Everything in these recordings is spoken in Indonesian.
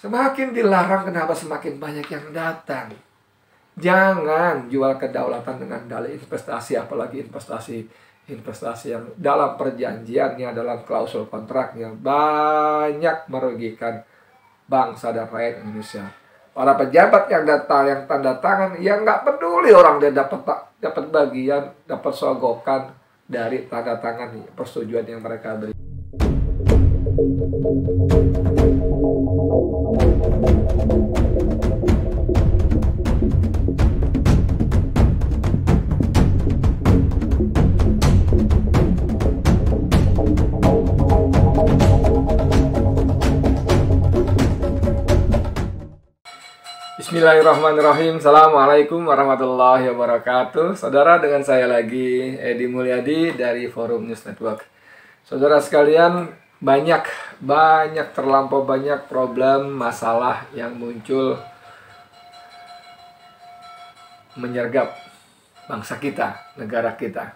Semakin dilarang, kenapa semakin banyak yang datang? Jangan jual kedaulatan dengan dalih investasi, apalagi investasi yang dalam perjanjiannya, dalam klausul kontraknya banyak merugikan bangsa dan rakyat Indonesia. Para pejabat yang datang, yang tanda tangan, yang nggak peduli orang dia dapat bagian, dapat sogokan dari tanda tangan persetujuan yang mereka beri. Bismillahirrahmanirrahim. Assalamualaikum warahmatullahi wabarakatuh. Saudara, dengan saya lagi Edi Mulyadi dari Forum News Network. Saudara sekalian, terlampau banyak problem, masalah yang muncul menyergap bangsa kita, negara kita.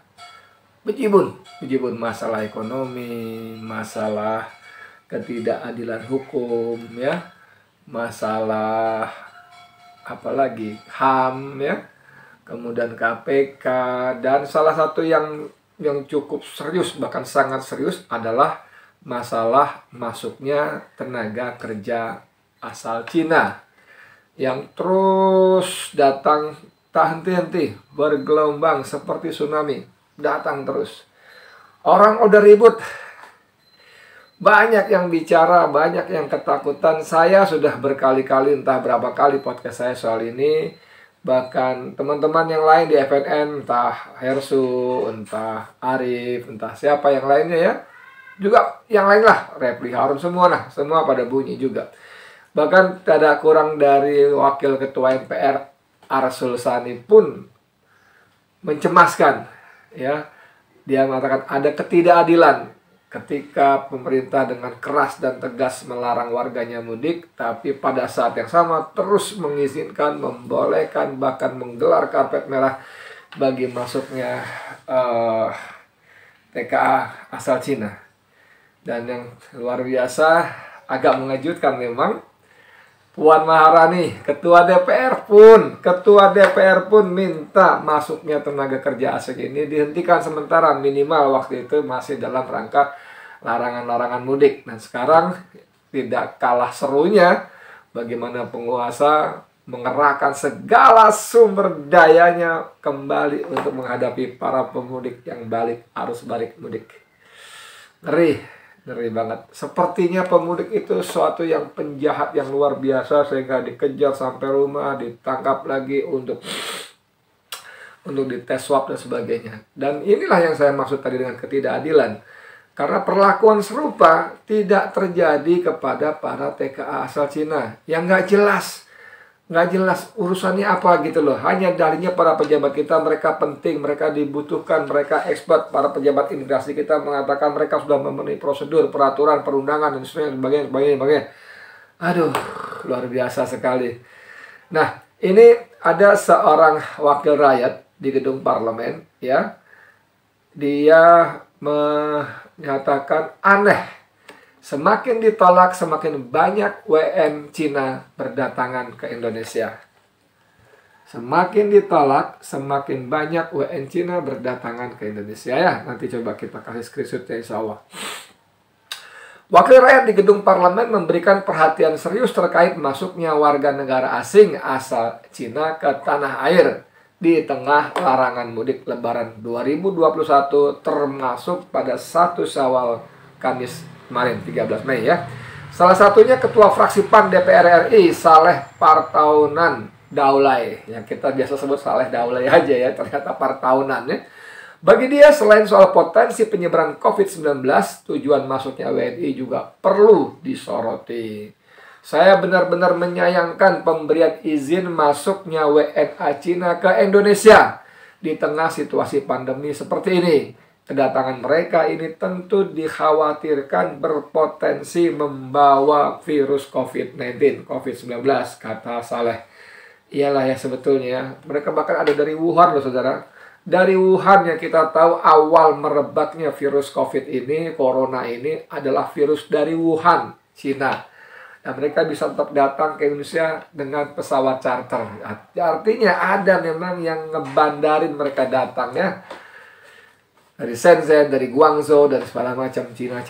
Bejibun masalah ekonomi, masalah ketidakadilan hukum, ya, masalah apalagi HAM, ya, kemudian KPK, dan salah satu yang cukup serius, bahkan sangat serius, adalah masalah masuknya tenaga kerja asal Cina yang terus datang tak henti-henti, bergelombang seperti tsunami, datang terus. Orang udah ribut, banyak yang bicara, banyak yang ketakutan. Saya sudah berkali-kali, entah berapa kali podcast saya soal ini. Bahkan teman-teman yang lain di FNN, entah Hersu, entah Arif, entah siapa yang lainnya, ya, juga yang lain lah, Repli Harun, semua pada bunyi juga. Bahkan tidak kurang dari Wakil Ketua MPR Arsul Sani pun mencemaskan, ya. Dia mengatakan ada ketidakadilan ketika pemerintah dengan keras dan tegas melarang warganya mudik, tapi pada saat yang sama terus mengizinkan, membolehkan, bahkan menggelar karpet merah bagi masuknya TKA asal Cina. Dan yang luar biasa, agak mengejutkan memang, Puan Maharani, Ketua DPR pun minta masuknya tenaga kerja asing ini dihentikan sementara, minimal waktu itu masih dalam rangka larangan-larangan mudik. Dan sekarang tidak kalah serunya bagaimana penguasa mengerahkan segala sumber dayanya kembali untuk menghadapi para pemudik yang arus balik mudik. Ngeri banget. Sepertinya pemudik itu suatu yang penjahat yang luar biasa, sehingga dikejar sampai rumah, ditangkap lagi untuk dites swab dan sebagainya. Dan inilah yang saya maksud tadi dengan ketidakadilan. Karena perlakuan serupa tidak terjadi kepada para TKA asal Cina yang nggak jelas urusannya apa gitu loh. Hanya dalihnya para pejabat kita, mereka penting, mereka dibutuhkan, mereka expert. Para pejabat imigrasi kita mengatakan mereka sudah memenuhi prosedur, peraturan, perundangan, dan sebagainya. Aduh, luar biasa sekali. Nah, ini ada seorang wakil rakyat di gedung parlemen, ya. Dia menyatakan aneh. Semakin ditolak, semakin banyak WN Cina berdatangan ke Indonesia. Semakin ditolak, semakin banyak WN Cina berdatangan ke Indonesia, ya. Nanti coba kita kasih screenshot, ya, insya Allah. Wakil rakyat di gedung parlemen memberikan perhatian serius terkait masuknya warga negara asing asal Cina ke tanah air di tengah larangan mudik Lebaran 2021, termasuk pada 1 Syawal Kamis kemarin, 13 Mei, ya. Salah satunya Ketua Fraksi PAN DPR RI, Saleh Partaunan Daulay, yang kita biasa sebut Saleh Daulay aja, ya, ternyata Partaunan, ya. Bagi dia, selain soal potensi penyebaran COVID-19, tujuan masuknya WNI juga perlu disoroti. Saya benar-benar menyayangkan pemberian izin masuknya WNA Cina ke Indonesia di tengah situasi pandemi seperti ini. Kedatangan mereka ini tentu dikhawatirkan berpotensi membawa virus COVID-19, kata Saleh. Iyalah, ya, sebetulnya mereka bahkan ada dari Wuhan loh, saudara. Dari Wuhan yang kita tahu awal merebaknya virus COVID ini, corona ini adalah virus dari Wuhan, Cina. Dan mereka bisa tetap datang ke Indonesia dengan pesawat charter. Artinya ada memang yang ngebandarin mereka datang ya. Dari Shenzhen, dari Guangzhou, dari segala macam Cina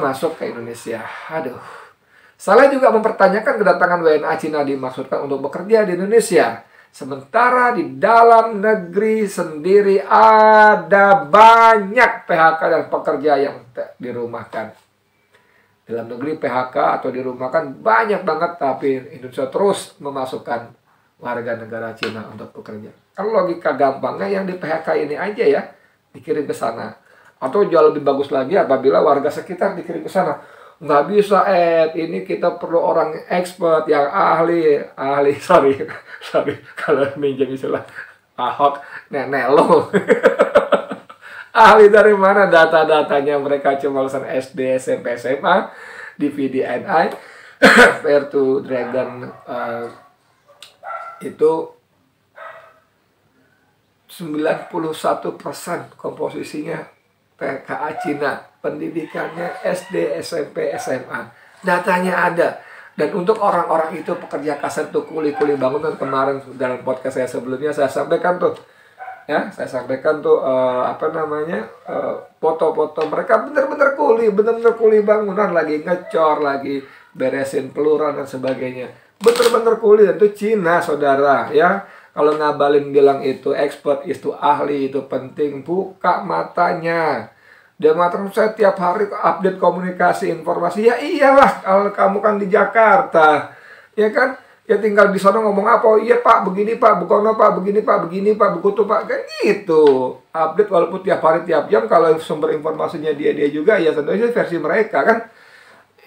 masuk ke Indonesia. Aduh. Saya juga mempertanyakan kedatangan WNA Cina dimaksudkan untuk bekerja di Indonesia. Sementara di dalam negeri sendiri ada banyak PHK dan pekerja yang dirumahkan. Dalam negeri PHK atau dirumahkan banyak banget, tapi Indonesia terus memasukkan warga negara Cina untuk bekerja. Kalau logika gampangnya yang di PHK ini aja ya, dikirim ke sana. Atau jauh lebih bagus lagi apabila warga sekitar dikirim ke sana. Nggak bisa, ini kita perlu orang expert yang ahli, sorry, kalau minjem istilah Ahok, nenek lo. Ahli dari mana? Data-datanya mereka cuma lulusan SD, SMP, SMA, di VDNI, Fair to Dragon, itu 91% komposisinya TKA Cina, pendidikannya SD, SMP, SMA. Datanya ada. Dan untuk orang-orang itu pekerja kasar tuh kuli-kuli bangunan, kemarin dalam podcast saya sebelumnya saya sampaikan tuh. Ya, saya sampaikan tuh foto-foto mereka bener-bener kuli bangunan, lagi ngecor, lagi beresin peluran dan sebagainya. Bener-bener kuli, dan itu Cina, saudara, ya. Kalau ngabalin bilang itu expert, itu ahli, itu penting, buka matanya. Dia mengatakan saya tiap hari update komunikasi informasi. Ya iyalah, kalau kamu kan di Jakarta, ya kan? Ya tinggal di sana ngomong apa? Oh, iya Pak, begini Pak, bukono Pak, begini Pak, begitu Pak, kan gitu. Update walaupun tiap hari tiap jam. Kalau sumber informasinya dia juga, ya tentunya versi mereka kan.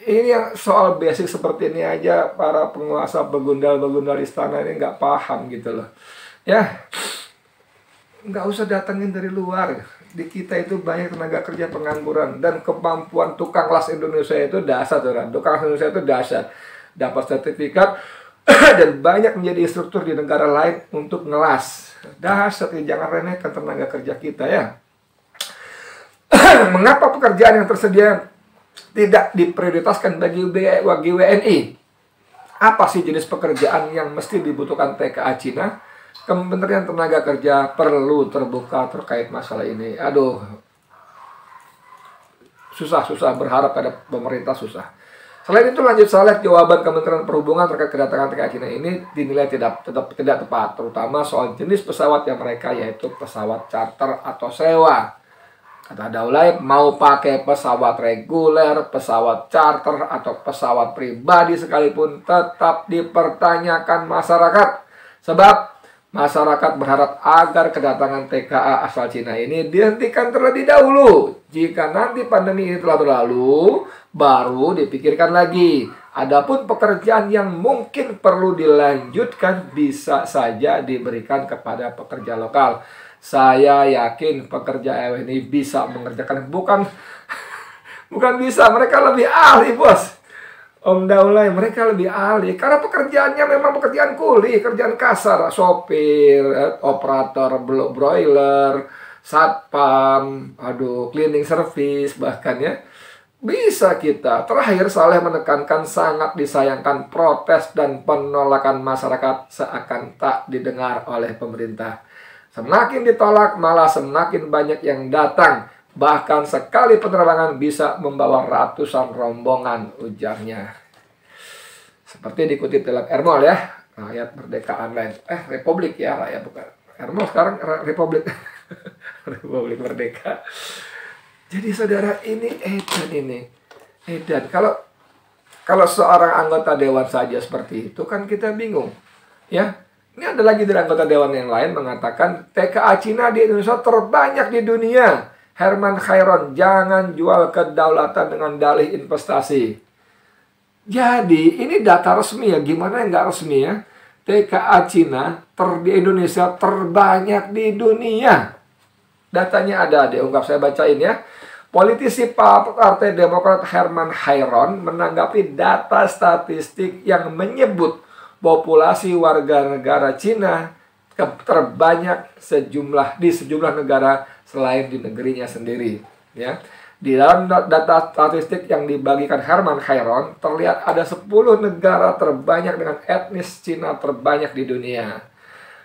Ini yang soal basic seperti ini aja para penguasa begundal istana ini nggak paham gitu loh. Ya, nggak usah datangin dari luar. Di kita itu banyak tenaga kerja pengangguran, dan kemampuan tukang las Indonesia itu dahsyat, orang. Tukang las Indonesia itu dahsyat. Dapat sertifikat dan banyak menjadi instruktur di negara lain untuk ngelas. Dahsyat, jangan remehkan tenaga kerja kita ya. Mengapa pekerjaan yang tersedia tidak diprioritaskan bagi WNI? Apa sih jenis pekerjaan yang mesti dibutuhkan TKA Cina? Kementerian Tenaga Kerja perlu terbuka terkait masalah ini. Aduh, susah berharap pada pemerintah, susah. Selain itu, lanjut saya lihat jawaban Kementerian Perhubungan terkait kedatangan TKA Cina ini dinilai tetap tidak tepat, terutama soal jenis pesawat yang mereka, yaitu pesawat charter atau sewa. Kata Daulay, mau pakai pesawat reguler, pesawat charter, atau pesawat pribadi sekalipun tetap dipertanyakan masyarakat. Sebab masyarakat berharap agar kedatangan TKA asal Cina ini dihentikan terlebih dahulu. Jika nanti pandemi ini telah berlalu, baru dipikirkan lagi. Adapun pekerjaan yang mungkin perlu dilanjutkan bisa saja diberikan kepada pekerja lokal. Saya yakin pekerja WNI bisa mengerjakan, bukan bisa, mereka lebih ahli, bos. Om Daulay, mereka lebih ahli karena pekerjaannya memang pekerjaan kuli, kerjaan kasar, sopir, operator broiler, satpam, cleaning service, bahkan ya. Bisa kita. Terakhir, Saleh menekankan sangat disayangkan protes dan penolakan masyarakat seakan tak didengar oleh pemerintah. Semakin ditolak, malah semakin banyak yang datang. Bahkan sekali penerbangan bisa membawa ratusan rombongan, ujarnya. Seperti dikutip dalam Ermol ya, Rakyat Merdeka Online. Republik ya, Rakyat bukan. Ermol sekarang Republik. Republik Merdeka. Jadi saudara, ini edan. Kalau seorang anggota dewan saja seperti itu kan kita bingung. Ya. Ini ada lagi dari anggota dewan yang lain mengatakan TKA Cina di Indonesia terbanyak di dunia. Herman Khairon, jangan jual kedaulatan dengan dalih investasi. Jadi ini data resmi ya, gimana yang nggak resmi ya? TKA Cina di Indonesia terbanyak di dunia. Datanya ada, diungkap, saya bacain ya. Politisi Partai Demokrat Herman Khairon menanggapi data statistik yang menyebut populasi warga negara Cina terbanyak di sejumlah negara selain di negerinya sendiri, ya. Di dalam data statistik yang dibagikan Herman Hairon, terlihat ada 10 negara terbanyak dengan etnis Cina terbanyak di dunia.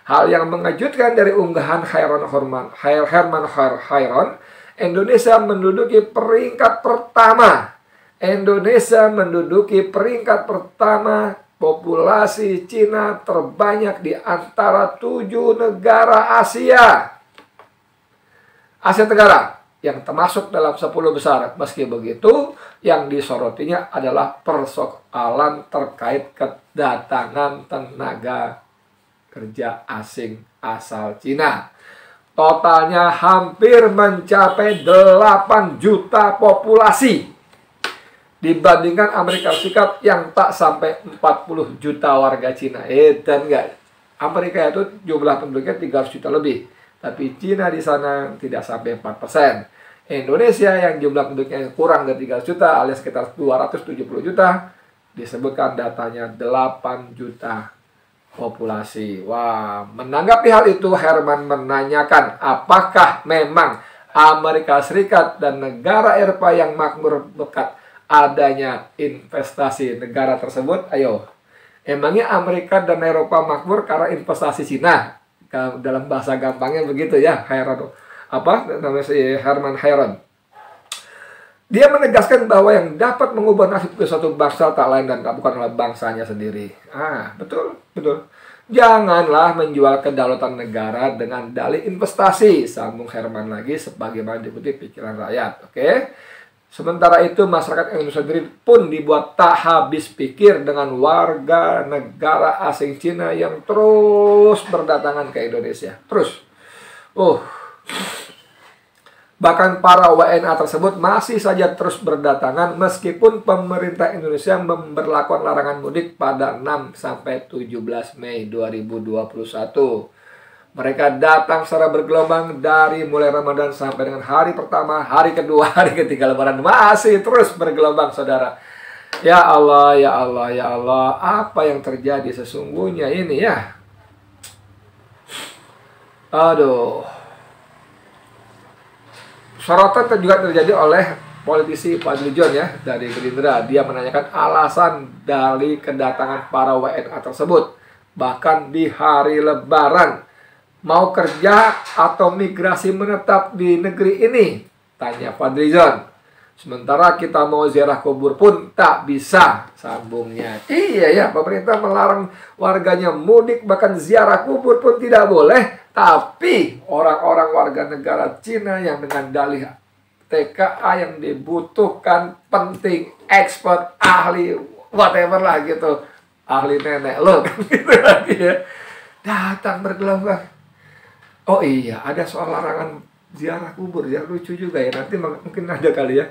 Hal yang mengejutkan dari unggahan Herman Hairon, Indonesia menduduki peringkat pertama. Indonesia menduduki peringkat pertama populasi Cina terbanyak di antara 7 negara Asia. Asia Tenggara yang termasuk dalam 10 besar. Meski begitu, yang disorotinya adalah persoalan terkait kedatangan tenaga kerja asing asal Cina. Totalnya hampir mencapai 8 juta populasi. Dibandingkan Amerika Serikat yang tak sampai 40 juta warga Cina. Dan enggak. Amerika itu jumlah penduduknya 300 juta lebih. Tapi Cina di sana tidak sampai 4%. Indonesia yang jumlah penduduknya kurang dari 300 juta alias sekitar 270 juta. Disebutkan datanya 8 juta populasi. Wah, menanggapi hal itu Herman menanyakan apakah memang Amerika Serikat dan negara Eropa yang makmur berkat adanya investasi negara tersebut. Ayo, emangnya Amerika dan Eropa makmur karena investasi Cina? Dalam bahasa gampangnya begitu ya, Herman Hairon. Dia menegaskan bahwa yang dapat mengubah nasib ke suatu bangsa tak lain dan bukan oleh bangsanya sendiri. Betul. Janganlah menjual kedaulatan negara dengan dalih investasi, sambung Herman lagi sebagaimana dikutip pikiran rakyat. Oke. Sementara itu, masyarakat Indonesia sendiri pun dibuat tak habis pikir dengan warga negara asing Cina yang terus berdatangan ke Indonesia. Bahkan para WNA tersebut masih saja terus berdatangan meskipun pemerintah Indonesia memberlakukan larangan mudik pada 6-17 Mei 2021. Mereka datang secara bergelombang dari mulai Ramadan sampai dengan hari pertama, hari kedua, hari ketiga Lebaran. Masih terus bergelombang, saudara. Ya Allah, ya Allah, ya Allah. Apa yang terjadi sesungguhnya ini ya? Aduh. Sorotan juga terjadi oleh politisi Fadly John ya, dari Gerindra. Dia menanyakan alasan dari kedatangan para WNA tersebut. Bahkan di hari Lebaran. Mau kerja atau migrasi menetap di negeri ini? Tanya Fadly John. Sementara kita mau ziarah kubur pun tak bisa, sambungnya. Iya ya, pemerintah melarang warganya mudik, bahkan ziarah kubur pun tidak boleh. Tapi orang-orang warga negara Cina yang dengan dalih TKA yang dibutuhkan penting, expert, ahli, whatever lah gitu. Ahli nenek lo, gitu lagi ya. Datang bergelombang. Oh iya, ada soal larangan ziarah kubur ya, lucu juga ya. Nanti mungkin ada kali ya.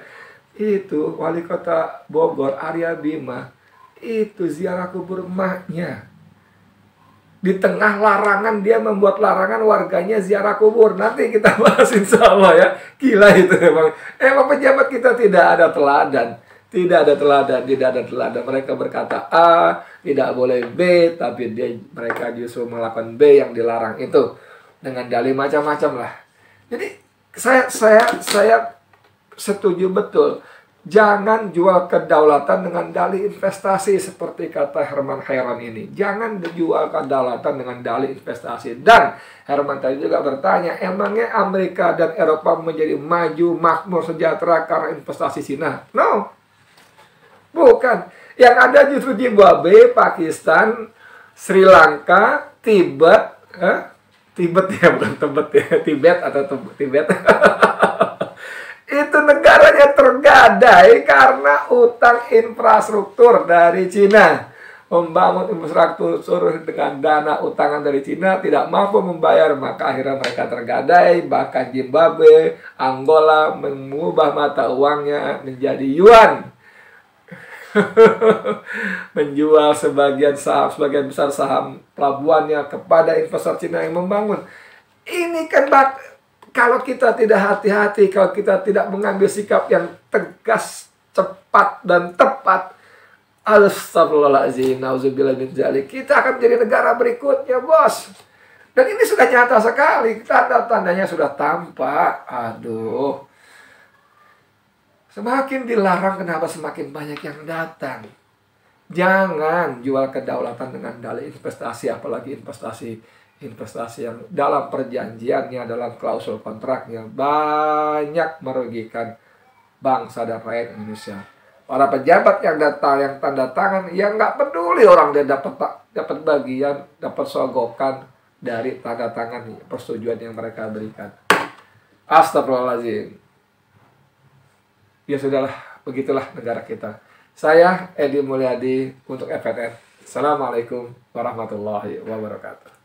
Itu wali kota Bogor, Arya Bima, itu ziarah kubur emaknya. Di tengah larangan dia membuat larangan warganya ziarah kubur. Nanti kita bahas insya Allah ya. Gila itu emang. Emang pejabat kita tidak ada teladan. Tidak ada teladan. Mereka berkata A, tidak boleh B, tapi mereka justru melakukan B yang dilarang itu. Dengan dalih macam-macam lah. Jadi saya setuju betul. Jangan jual kedaulatan dengan dalih investasi seperti kata Herman Hairon ini. Jangan jual kedaulatan dengan dalih investasi. Dan Herman tadi juga bertanya, emangnya Amerika dan Eropa menjadi maju, makmur, sejahtera karena investasi Cina? No. Bukan. Yang ada justru Zimbabwe, Pakistan, Sri Lanka, Tibet, Tibet ya, bukan Tibet ya, Tibet atau Tibet. Itu negaranya tergadai karena utang infrastruktur dari Cina. Membangun infrastruktur dengan dana utangan dari Cina tidak mampu membayar, maka akhirnya mereka tergadai. Bahkan Zimbabwe, Angola mengubah mata uangnya menjadi yuan. Menjual sebagian besar saham pelabuhannya kepada investor Cina yang membangun. Ini kan kalau kita tidak hati-hati, kalau kita tidak mengambil sikap yang tegas, cepat dan tepat, astagfirullahaladzim, nauzubillah min dzalik, kita akan menjadi negara berikutnya, bos. Dan ini sudah nyata sekali, tanda-tandanya sudah tampak. Aduh. Semakin dilarang, kenapa semakin banyak yang datang? Jangan jual kedaulatan dengan dalih investasi, apalagi investasi yang dalam perjanjiannya, dalam klausul kontraknya banyak merugikan bangsa dan rakyat Indonesia. Para pejabat yang datang, yang tanda tangan, yang nggak peduli orang dia dapat bagian, dapat sogokan dari tanda tangan persetujuan yang mereka berikan. Astagfirullahaladzim. Ya sudahlah, begitulah negara kita. Saya Edi Mulyadi untuk FNN. Assalamualaikum warahmatullahi wabarakatuh.